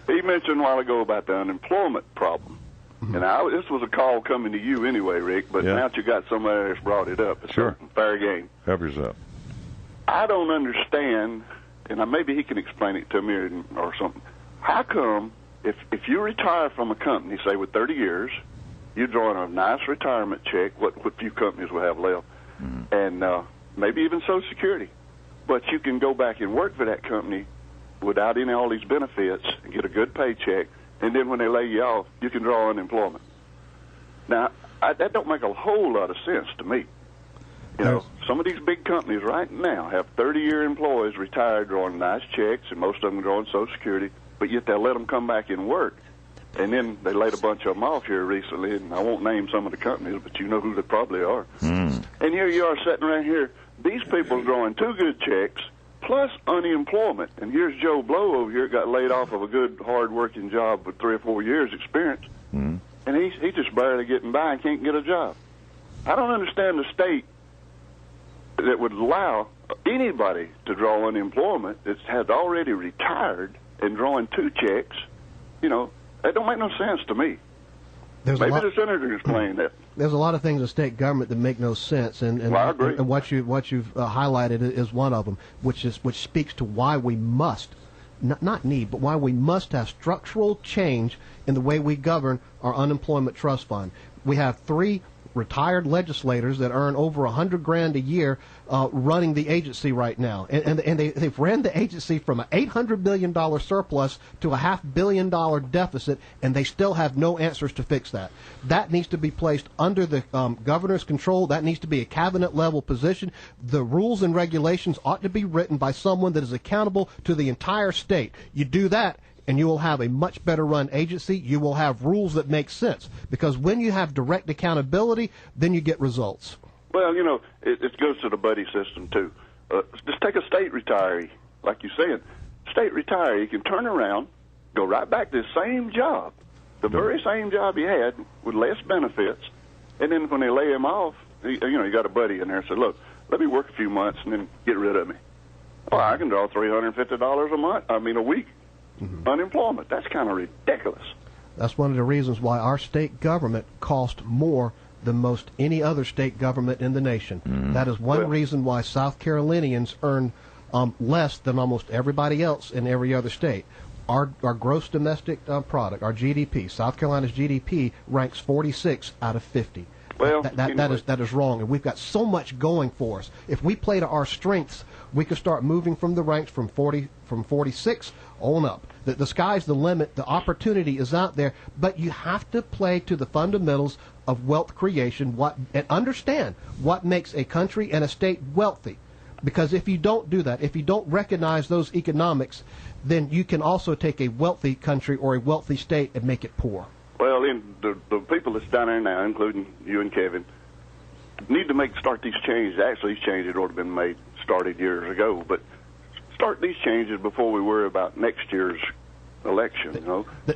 He mentioned a while ago about the unemployment problem. And this was a call coming to you anyway, Rick, but now that you got somebody that's brought it up, it's a fair game. Help yourself. I don't understand, and maybe he can explain it to me or something. How come if you retire from a company, say with 30 years, you're drawing a nice retirement check, what few companies will have left, and maybe even Social Security, but you can go back and work for that company without all these benefits and get a good paycheck, and then when they lay you off, you can draw unemployment. Now, that don't make a whole lot of sense to me. You know, some of these big companies right now have 30-year employees retired drawing nice checks, and most of them drawing Social Security, but yet they'll let them come back and work. And then they laid a bunch of them off here recently, and I won't name some of the companies, but you know who they probably are. And here you are sitting right here. These people are drawing 2 good checks, plus unemployment. And here's Joe Blow over here, got laid off of a good, hard-working job with 3 or 4 years' experience, and he's just barely getting by and can't get a job. I don't understand the state that would allow anybody to draw unemployment that has already retired and drawing 2 checks. You know, that don't make no sense to me. Maybe the senator can explain that. There's a lot of things in state government that make no sense, and I agree. And what you've highlighted is one of them, which speaks to why we must, not need, but why we must have structural change in the way we govern our unemployment trust fund. We have 3 retired legislators that earn over $100,000 a year running the agency right now, and they've ran the agency from an $800 billion surplus to a $500 million deficit, and they still have no answers to fix that. That needs to be placed under the governor's control. That needs to be a cabinet level position. The rules and regulations ought to be written by someone that is accountable to the entire state. You do that, and you will have a much better run agency. You will have rules that make sense, because when you have direct accountability, then you get results. Well, you know, it goes to the buddy system, too. Just take a state retiree, like you said. State retiree, you can turn around, go right back to the same job, the very same job he had with less benefits, and then when they lay him off, you got a buddy in there and say, look, let me work a few months and then get rid of me. Well, I can draw $350 a week. Unemployment. That's kind of ridiculous. That's one of the reasons why our state government costs more than most any other state government in the nation. That is one reason why South Carolinians earn less than almost everybody else in every other state. Our gross domestic product, our GDP, South Carolina's GDP ranks 46 out of 50. Well, that is wrong, and we've got so much going for us. If we play to our strengths, we could start moving from the ranks from 46 on up. The sky's the limit. The opportunity is out there, but you have to play to the fundamentals of wealth creation. And understand what makes a country and a state wealthy. Because if you don't do that, if you don't recognize those economics, then you can also take a wealthy country or a wealthy state and make it poor. Well, the people that's down there now, including you and Kevin, need to start these changes. Actually, these changes ought to have been started years ago, but start these changes before we worry about next year's election.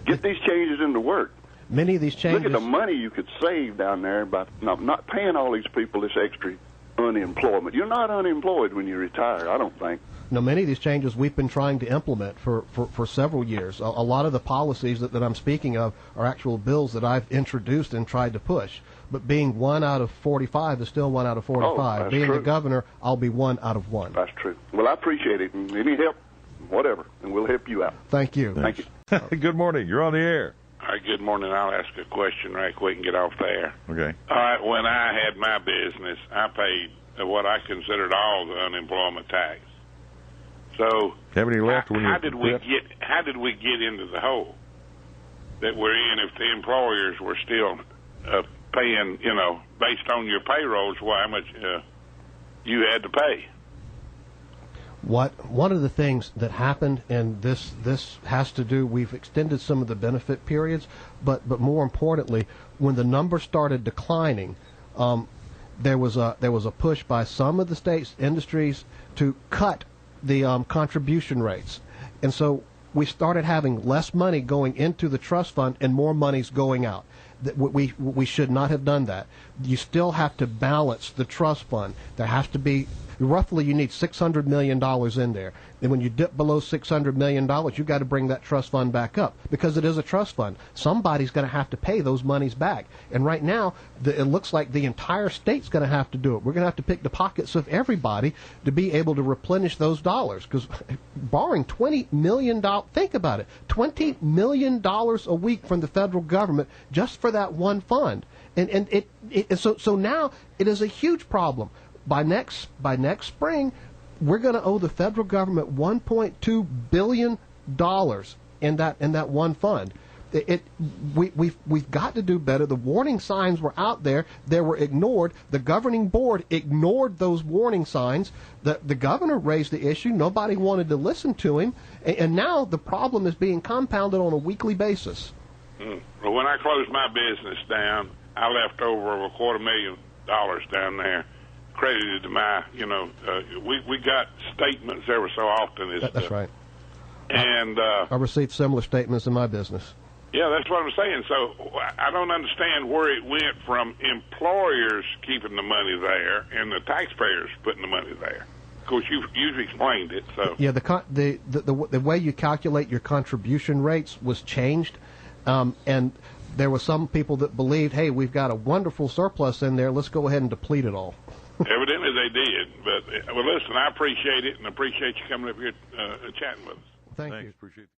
Get these changes into work. Many of these changes. Look at the money you could save down there by not paying all these people this extra unemployment. You're not unemployed when you retire, I don't think. No, many of these changes we've been trying to implement for several years. A lot of the policies that I'm speaking of are actual bills that I've introduced and tried to push. But being 1 out of 45 is still 1 out of 45. Being the governor, I'll be 1 out of 1. That's true. Well, I appreciate it. And any help, whatever, and we'll help you out. Thank you. Thank you. Good morning. You're on the air. All right, good morning. I'll ask a question right quick and get off there. Okay. All right, when I had my business, I paid what I considered all the unemployment tax. So have any left when how did we get into the hole that we're in if the employers were still paying, based on your payrolls, how much you had to pay? One of the things that happened, and this has to do, we've extended some of the benefit periods, but more importantly, when the numbers started declining, there was a push by some of the state's industries to cut the contribution rates, and so we started having less money going into the trust fund and more money's going out. We should not have done that. You still have to balance the trust fund. There has to be roughly you need $600 million in there. And when you dip below $600 million, you've got to bring that trust fund back up because it is a trust fund. Somebody's going to have to pay those monies back. And right now, it looks like the entire state's going to have to do it. We're going to have to pick the pockets of everybody to be able to replenish those dollars because borrowing $20 million, think about it, $20 million a week from the federal government just for that one fund. And so now it is a huge problem. By next spring, we're going to owe the federal government $1.2 billion in that one fund. We've got to do better. The warning signs were out there. They were ignored. The governing board ignored those warning signs. The governor raised the issue. Nobody wanted to listen to him. And now the problem is being compounded on a weekly basis. Well, when I closed my business down, I left over $250,000 down there, credited to my, we got statements every so often. That's right. And I received similar statements in my business. Yeah, that's what I'm saying. So I don't understand where it went from employers keeping the money there and the taxpayers putting the money there. Of course, you've explained it. So yeah, the way you calculate your contribution rates was changed, and there were some people that believed, hey, we've got a wonderful surplus in there. Let's go ahead and deplete it all. Evidently they did. But, well, listen, I appreciate it and appreciate you coming up here chatting with us. Thanks, you. Appreciate it.